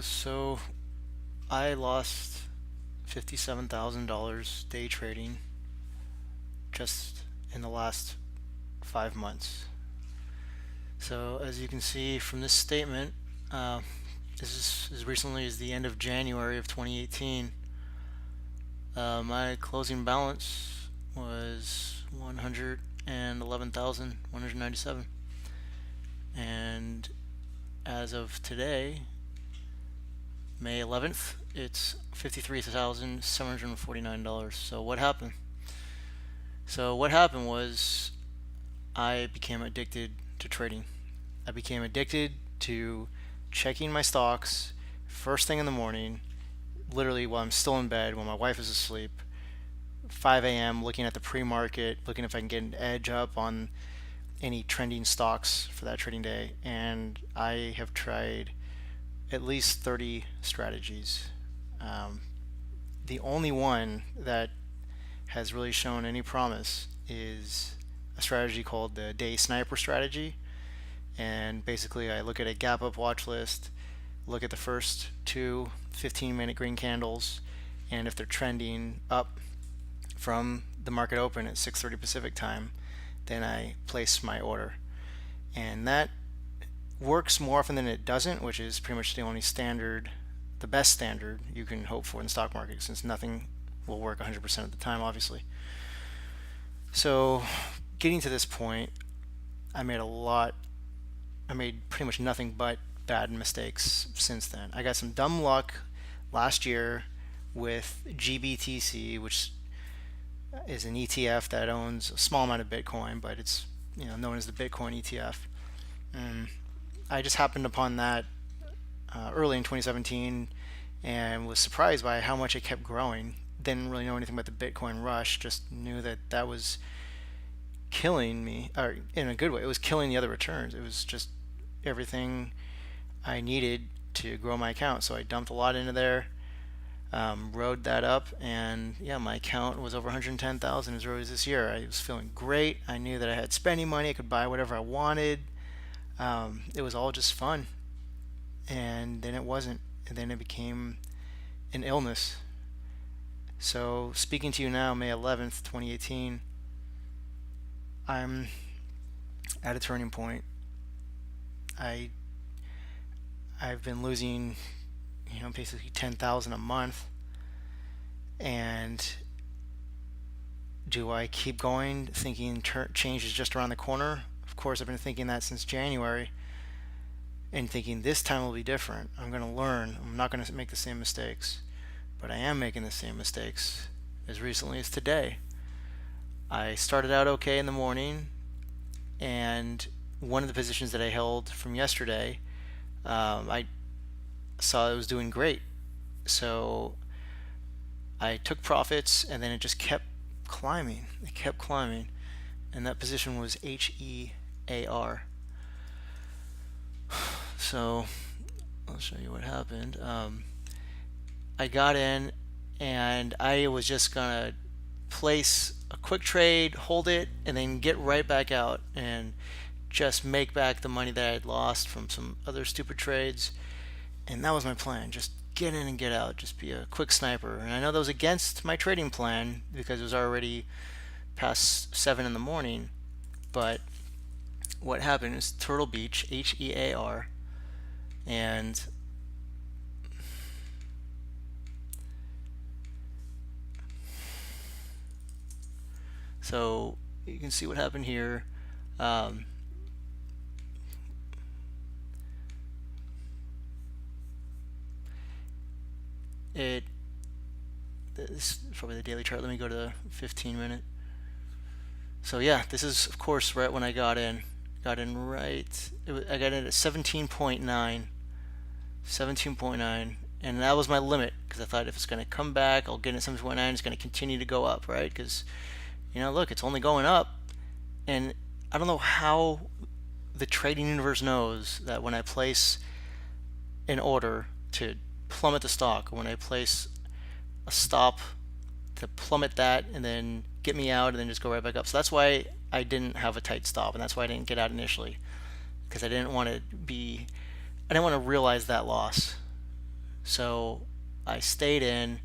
So I lost $57,000 day trading just in the last 5 months. So as you can see from this statement, uh, this is as recently as the end of January of 2018. My closing balance was 111,197, and as of today, May 11th, it's $53,749. So what happened was I became addicted to trading. I became addicted to checking my stocks first thing in the morning, literally while I'm still in bed, when my wife is asleep, 5 a.m., looking at the pre-market, looking if I can get an edge up on any trending stocks for that trading day. And I have tried at least 30 strategies. Um, the only one that has really shown any promise is a strategy called the day sniper strategy. And basically, I look at a gap up watch list, look at the first two 15-minute green candles, and if they're trending up from the market open at 6:30 Pacific time, then I place my order. And that works more often than it doesn't, which is pretty much the only standard, the best standard you can hope for in the stock market, since nothing will work 100% of the time, obviously. So, getting to this point, I made a lot, I made pretty much nothing but bad mistakes since then. I got some dumb luck last year with GBTC, which is an ETF that owns a small amount of Bitcoin, but it's known as the Bitcoin ETF. And I just happened upon that early in 2017 and was surprised by how much it kept growing. Didn't really know anything about the Bitcoin rush, just knew that that was killing me, or in a good way. It was killing the other returns. It was just everything I needed to grow my account. So I dumped a lot into there, rode that up, and yeah, my account was over 110,000 as early as this year. I was feeling great. I knew that I had spending money. I could buy whatever I wanted. It was all just fun. And then it wasn't. And then it became an illness. So speaking to you now, May 11th, 2018, I'm at a turning point. I I've been losing, basically 10,000 a month. And do I keep going thinking change is just around the corner? Of course, I've been thinking that since January, and thinking this time will be different. I'm going to learn. I'm not going to make the same mistakes, but I am making the same mistakes as recently as today. I started out okay in the morning, and one of the positions that I held from yesterday, I saw it was doing great. So I took profits, and then it just kept climbing. It kept climbing, and that position was HEAR. So I'll show you what happened. I got in, and I was just gonna place a quick trade, hold it, and then get right back out and just make back the money that I had lost from some other stupid trades. And that was my plan. Just get in and get out. Just be a quick sniper. And I know that was against my trading plan because it was already past 7 in the morning. But what happened is Turtle Beach, HEAR, and so you can see what happened here. Um, it This is probably the daily chart. Let me go to the 15-minute. So yeah, this is of course right when I got in. Got in right. I got in at 17.9, 17.9, and that was my limit because I thought if it's going to come back, I'll get in at 17.9. It's going to continue to go up, right? Because look, it's only going up, and I don't know how the trading universe knows that when I place an order to plummet the stock, or when I place a stop to plummet that and then get me out and then just go right back up. So that's why I didn't have a tight stop, and that's why I didn't get out initially, because I didn't want to realize that loss. So I stayed in,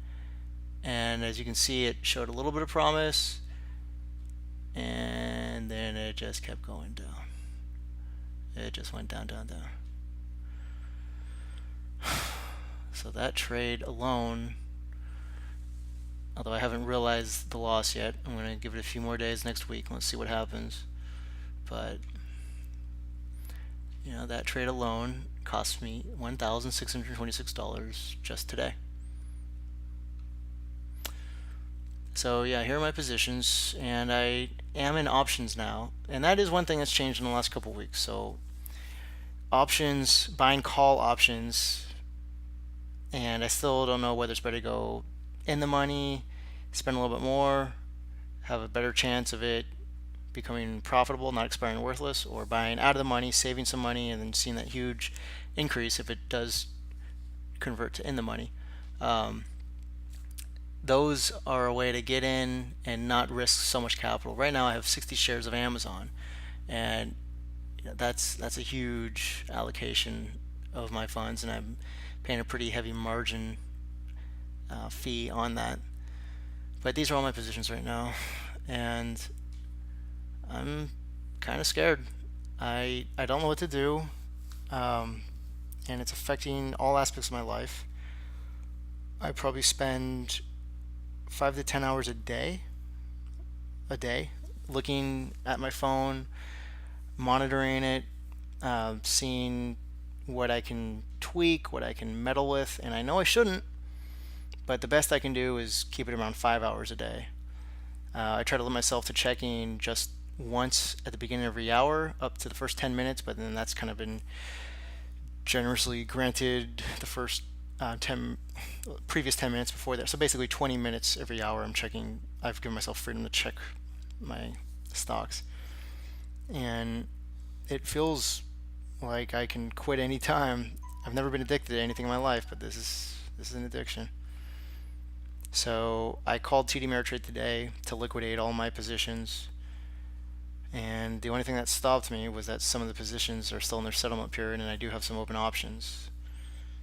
and as you can see, it showed a little bit of promise, and then it just kept going down. It just went down, down, down. So that trade alone, although I haven't realized the loss yet, I'm going to give it a few more days next week. Let's see what happens. But that trade alone cost me $1,626 just today. So yeah, here are my positions, and I am in options now, and that is one thing that's changed in the last couple of weeks. So options, buying call options, and I still don't know whether it's better to go in the money, spend a little bit more, have a better chance of it becoming profitable, not expiring worthless, or buying out of the money, saving some money, and then seeing that huge increase if it does convert to in the money. Those are a way to get in and not risk so much capital. Right now I have 60 shares of Amazon, and that's a huge allocation of my funds, and I'm paying a pretty heavy margin fee on that. But these are all my positions right now, and I'm kind of scared. I don't know what to do, and it's affecting all aspects of my life. I probably spend 5 to 10 hours a day looking at my phone, monitoring it, seeing what I can tweak, what I can meddle with, and I know I shouldn't, but the best I can do is keep it around 5 hours a day. I try to limit myself to checking just once at the beginning of every hour up to the first 10 minutes, but then that's kind of been generously granted the first 10 previous 10 minutes before that. So basically 20 minutes every hour I'm checking. I've given myself freedom to check my stocks, and it feels like I can quit any time. I've never been addicted to anything in my life, but this is an addiction. So I called TD Ameritrade today to liquidate all my positions, and the only thing that stopped me was that some of the positions are still in their settlement period, and I do have some open options.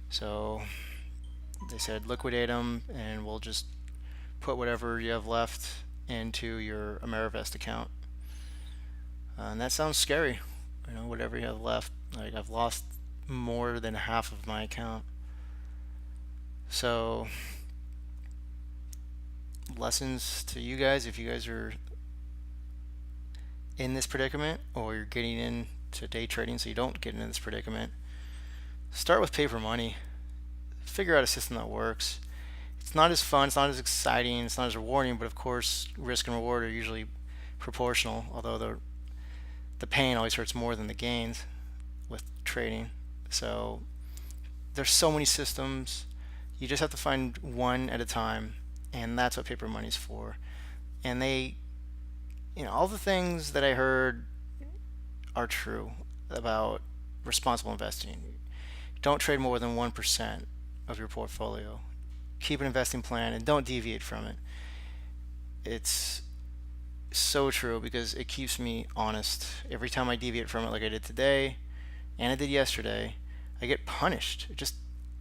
So they said liquidate them, and we'll just put whatever you have left into your Amerivest account. And that sounds scary, whatever you have left. Like, I've lost more than half of my account. So lessons to you guys, if you guys are in this predicament, or you're getting into day trading so you don't get into this predicament, start with paper money. Figure out a system that works. It's not as fun, it's not as exciting, it's not as rewarding, but of course risk and reward are usually proportional, although the pain always hurts more than the gains with trading. So there's so many systems, you just have to find one at a time, and that's what paper money's for. And all the things that I heard are true about responsible investing. Don't trade more than 1% of your portfolio. Keep an investing plan and don't deviate from it. It's so true because it keeps me honest. Every time I deviate from it, like I did today and I did yesterday, I get punished.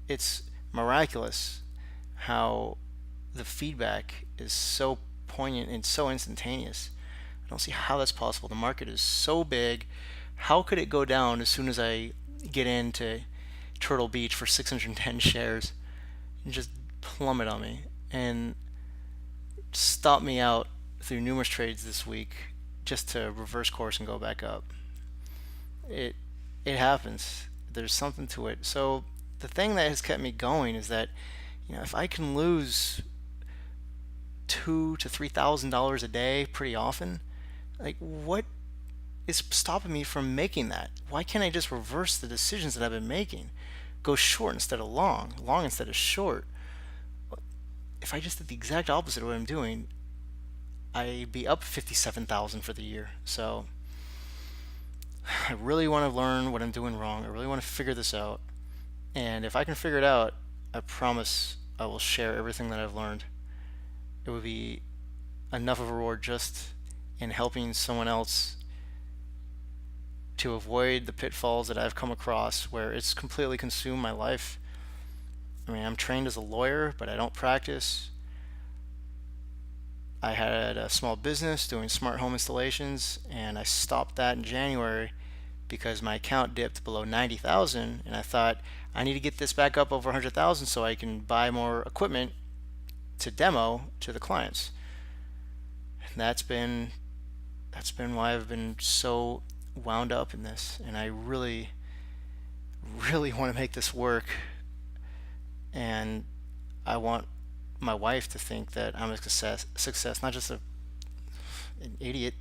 It's miraculous how the feedback is so poignant and so instantaneous. I don't see how that's possible. The market is so big. How could it go down as soon as I get into Turtle Beach for 610 shares and just plummet on me and stop me out through numerous trades this week just to reverse course and go back up? It happens. There's something to it. So the thing that has kept me going is that if I can lose $2,000 to $3,000 a day pretty often, like, what is stopping me from making that? Why can't I just reverse the decisions that I've been making? Go short instead of long instead of short. If I just did the exact opposite of what I'm doing, I'd be up 57,000 for the year. So I really want to learn what I'm doing wrong. I really want to figure this out. And if I can figure it out, I promise I will share everything that I've learned. It would be enough of a reward just in helping someone else to avoid the pitfalls that I've come across where it's completely consumed my life. I mean, I'm trained as a lawyer, but I don't practice. I had a small business doing smart home installations, and I stopped that in January because my account dipped below 90,000, and I thought I need to get this back up over 100,000 so I can buy more equipment to demo to the clients. And that's been why I've been so wound up in this, and I really really want to make this work, and I want my wife to think that I'm a success, not just an idiot.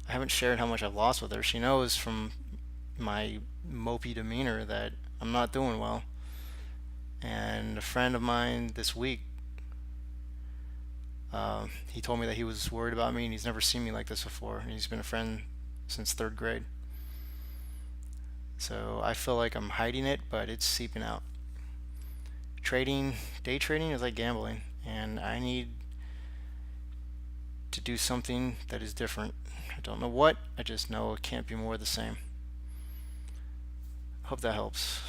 I haven't shared how much I've lost with her. She knows from my mopey demeanor that I'm not doing well. And a friend of mine this week, he told me that he was worried about me and he's never seen me like this before. And he's been a friend since third grade. So I feel like I'm hiding it, but it's seeping out. Trading, day trading is like gambling, and I need to do something that is different. I don't know what, I just know it can't be more the same. Hope that helps.